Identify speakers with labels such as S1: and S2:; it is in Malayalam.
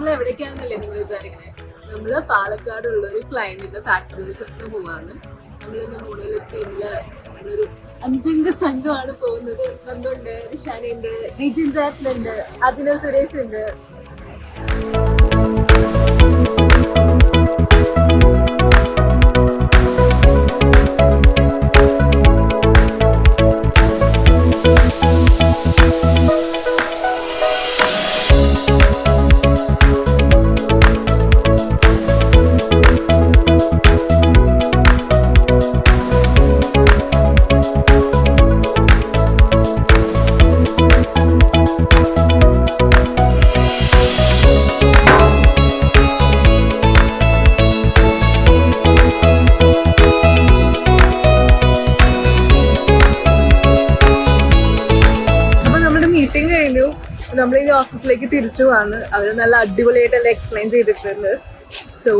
S1: നമ്മൾ എവിടേക്കാണെന്നല്ലേ നിങ്ങൾ വിചാരിക്കണേ? നമ്മള് പാലക്കാടുള്ള ഒരു ക്ലയന്റിന്റെ ഫാക്ടറി വിസിറ്റിന് പോവാണ്. നമ്മളിന്ന് മൂന്നിലെത്തിയില്ല. നമ്മളൊരു 5 അംഗ സംഘമാണ് പോകുന്നത്. നന്ദുണ്ട്, ഋഷാനുണ്ട്, നിതിൻ ചേട്ടനുണ്ട്, അതിന് സുരേഷ് ഉണ്ട്. നമ്മളിനി ഓഫീസിലേക്ക് തിരിച്ചു പോവാന്ന്. അവര് നല്ല അടിപൊളിയായിട്ട് എല്ലാം എക്സ്പ്ലെയിൻ ചെയ്തിട്ടുണ്ട്. സോ